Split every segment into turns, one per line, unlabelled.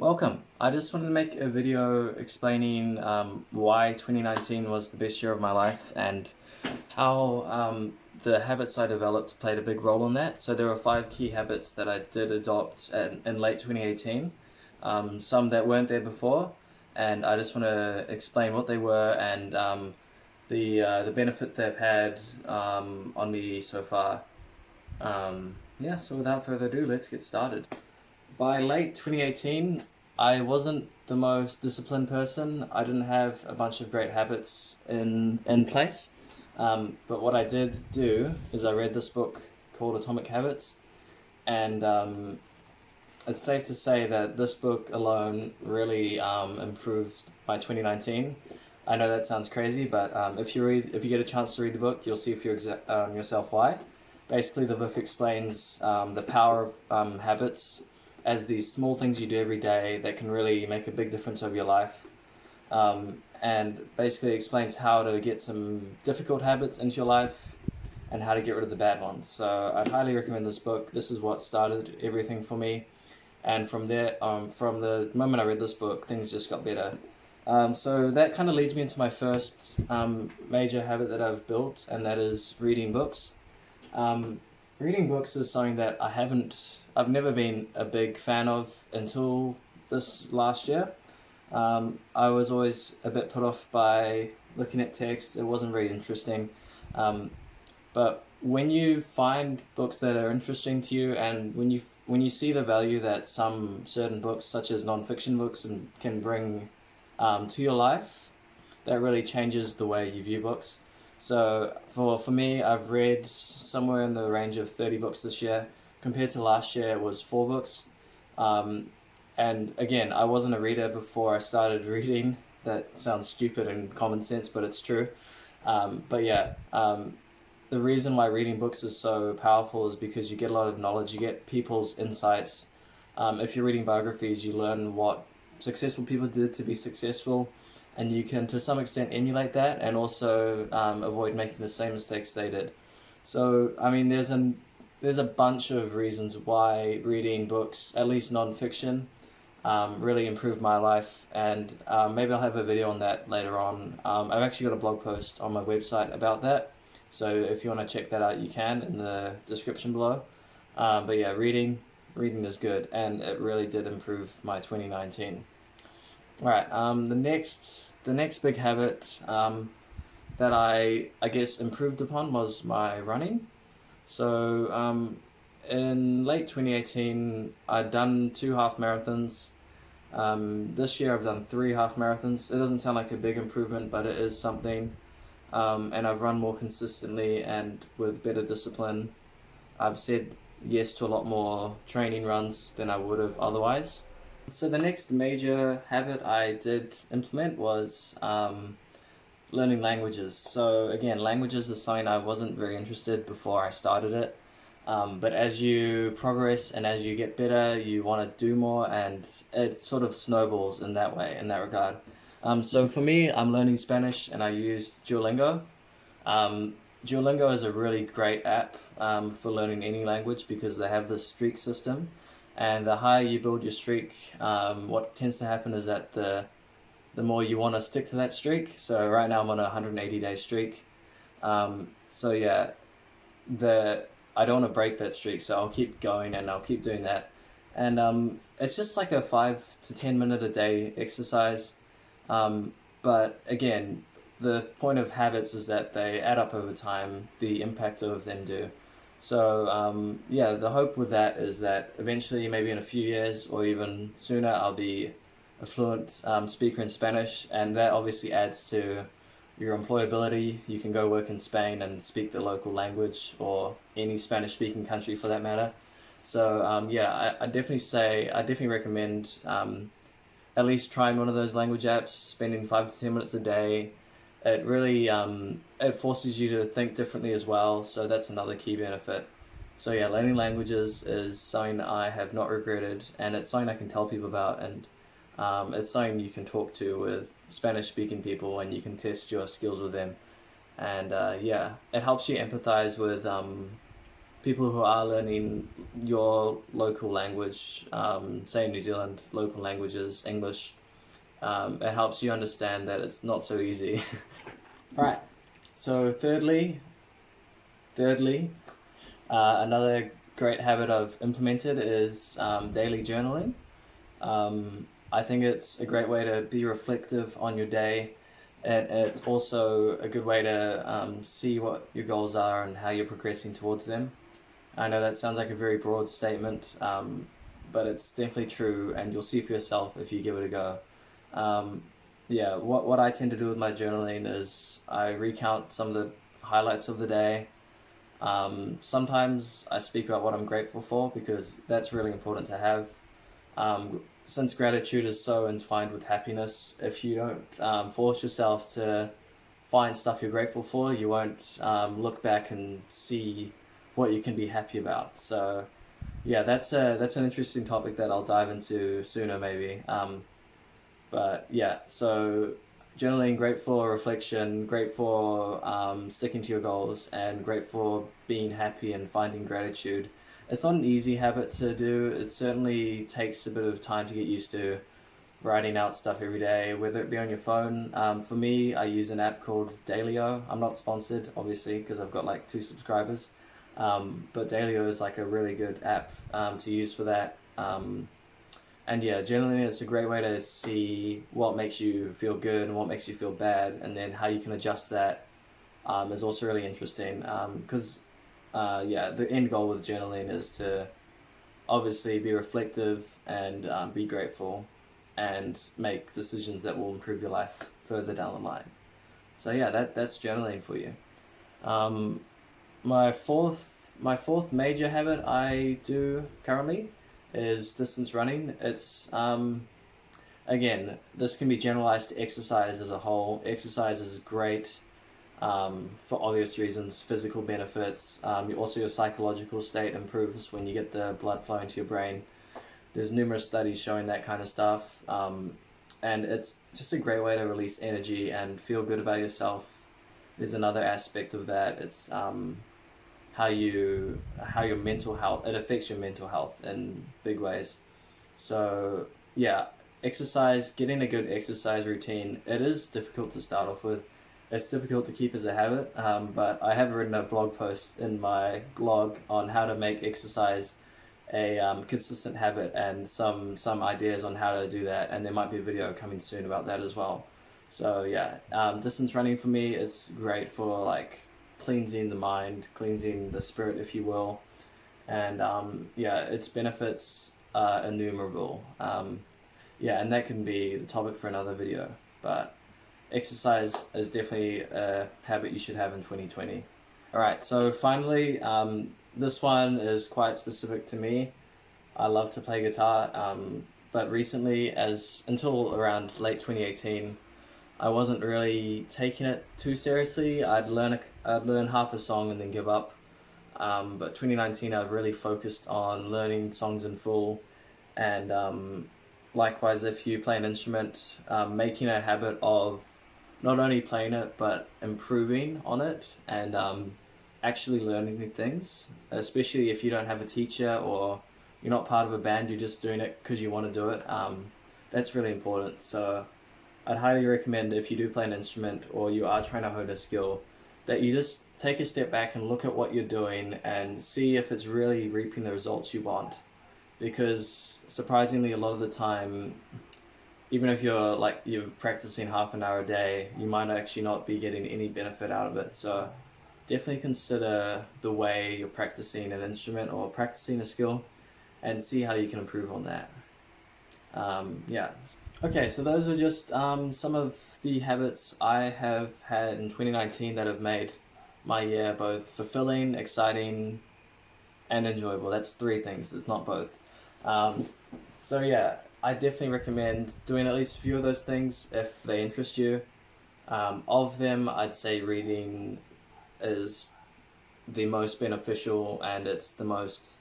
Welcome. I just wanted to make a video explaining why 2019 was the best year of my life and how the habits I developed played a big role in that. So there were 5 key habits that I did adopt in late 2018, some that weren't there before, and I just want to explain what they were and the benefit they've had on me so far. Yeah, so without further ado, let's get started. By late 2018, I wasn't the most disciplined person. I didn't have a bunch of great habits in place. But what I did do is I read this book called Atomic Habits, and it's safe to say that this book alone really improved my 2019. I know that sounds crazy, but if you get a chance to read the book, you'll see for yourself why. Basically, the book explains the power of habits as these small things you do every day that can really make a big difference over your life. And basically explains how to get some difficult habits into your life and how to get rid of the bad ones. So I'd highly recommend this book. This is what started everything for me. And from there, from the moment I read this book, things just got better. So that kind of leads me into my first major habit that I've built, and that is reading books. Reading books is something that I've never been a big fan of until this last year. I was always a bit put off by looking at text. It wasn't very interesting. But when you find books that are interesting to you, and when you see the value that some certain books, such as non-fiction books, can bring to your life, that really changes the way you view books. So for me, I've read somewhere in the range of 30 books this year. Compared to last year, it was 4 books. And again, I wasn't a reader before I started reading. That sounds stupid and common sense, but it's true. But yeah, the reason why reading books is so powerful is because you get a lot of knowledge, you get people's insights. If you're reading biographies, you learn what successful people did to be successful, and you can to some extent emulate that and also avoid making the same mistakes they did. So I mean, there's a bunch of reasons why reading books, at least non-fiction, really improved my life, and maybe I'll have a video on that later on. I've actually got a blog post on my website about that, so if you want to check that out, you can in the description below. But yeah, reading is good, and it really did improve my 2019. Alright, the next big habit that I guess improved upon was my running. So in late 2018, I'd done 2 half marathons. This year I've done 3 half marathons. It doesn't sound like a big improvement, but it is something. And I've run more consistently and with better discipline. I've said yes to a lot more training runs than I would have otherwise. So the next major habit I did implement was learning languages. So again, languages is something I wasn't very interested before I started it. But as you progress and as you get better, you want to do more, and it sort of snowballs in that way, in that regard. So for me, I'm learning Spanish, and I use Duolingo. Duolingo is a really great app for learning any language because they have this streak system. And the higher you build your streak, what tends to happen is that the more you want to stick to that streak. So right now I'm on a 180-day streak. So yeah, I don't want to break that streak, so I'll keep going and I'll keep doing that. And it's just like a 5 to 10 minute a day exercise. But again, the point of habits is that they add up over time, the impact of them do. So yeah, the hope with that is that eventually, maybe in a few years or even sooner, I'll be a fluent speaker in Spanish, and that obviously adds to your employability. You can go work in Spain and speak the local language, or any Spanish-speaking country for that matter. So yeah, I definitely recommend at least trying one of those language apps, spending 5 to 10 minutes a day. It really it forces you to think differently as well, so that's another key benefit. So yeah, learning languages is something I have not regretted, and it's something I can tell people about, and it's something you can talk to with Spanish-speaking people, and you can test your skills with them. And yeah, it helps you empathize with people who are learning your local language, say in New Zealand, local languages, English, it helps you understand that it's not so easy. All right. So thirdly, another great habit I've implemented is daily journaling. I think it's a great way to be reflective on your day, and it's also a good way to see what your goals are and how you're progressing towards them. I know that sounds like a very broad statement, but it's definitely true, and you'll see for yourself if you give it a go. Um, yeah, what I tend to do with my journaling is I recount some of the highlights of the day. Sometimes I speak about what I'm grateful for because that's really important to have. Since gratitude is so entwined with happiness, if you don't force yourself to find stuff you're grateful for, you won't look back and see what you can be happy about. So, yeah, that's an interesting topic that I'll dive into sooner, maybe. But yeah, so journaling, great for reflection, great for sticking to your goals, and great for being happy and finding gratitude. It's not an easy habit to do. It certainly takes a bit of time to get used to writing out stuff every day, whether it be on your phone. For me, I use an app called Dailyo. I'm not sponsored, obviously, because I've got like 2 subscribers. But Dailyo is like a really good app to use for that. And yeah, generally it's a great way to see what makes you feel good and what makes you feel bad, and then how you can adjust that is also really interesting. Because yeah, the end goal with journaling is to obviously be reflective and be grateful and make decisions that will improve your life further down the line. So yeah, that's journaling for you. Um, my fourth major habit I do currently is distance running. It's again, this can be generalized to exercise as a whole. Exercise is great for obvious reasons, physical benefits. Also, your psychological state improves when you get the blood flowing to your brain. There's numerous studies showing that kind of stuff, and it's just a great way to release energy and feel good about yourself. There's another aspect of that. It's how your mental health, it affects your mental health in big ways. So yeah, exercise, getting a good exercise routine, it is difficult to start off with. It's difficult to keep as a habit, but I have written a blog post in my blog on how to make exercise a consistent habit, and some ideas on how to do that, and there might be a video coming soon about that as well. So yeah, distance running for me is great for like cleansing the mind, cleansing the spirit, if you will, and yeah, its benefits are innumerable. Yeah, and that can be the topic for another video, but exercise is definitely a habit you should have in 2020. All right, so finally, this one is quite specific to me. I love to play guitar, but recently, as until around late 2018, I wasn't really taking it too seriously. I'd learn half a song and then give up. But 2019, I've really focused on learning songs in full, and likewise, if you play an instrument, making a habit of not only playing it but improving on it, and actually learning new things. Especially if you don't have a teacher or you're not part of a band, you're just doing it because you want to do it. That's really important. So I'd highly recommend, if you do play an instrument or you are trying to hone a skill, that you just take a step back and look at what you're doing and see if it's really reaping the results you want. Because surprisingly, a lot of the time, even if you're practicing half an hour a day, you might actually not be getting any benefit out of it. So definitely consider the way you're practicing an instrument or practicing a skill, and see how you can improve on that. Yeah. Okay, so those are just some of the habits I have had in 2019 that have made my year both fulfilling, exciting, and enjoyable. That's 3 things, it's not both. So yeah, I definitely recommend doing at least a few of those things if they interest you. Of them, I'd say reading is the most beneficial, and it's the most,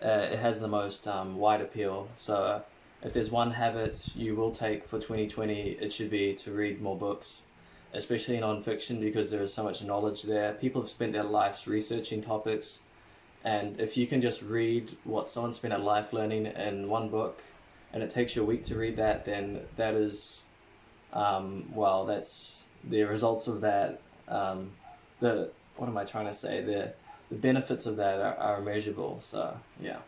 it has the most wide appeal. So if there's one habit you will take for 2020, it should be to read more books, especially non-fiction, because there is so much knowledge there. People have spent their lives researching topics, And if you can just read what someone spent a life learning in one book, and it takes you a week to read that, then that is, well, that's the results of that. The what am I trying to say? The benefits of that are immeasurable. So yeah.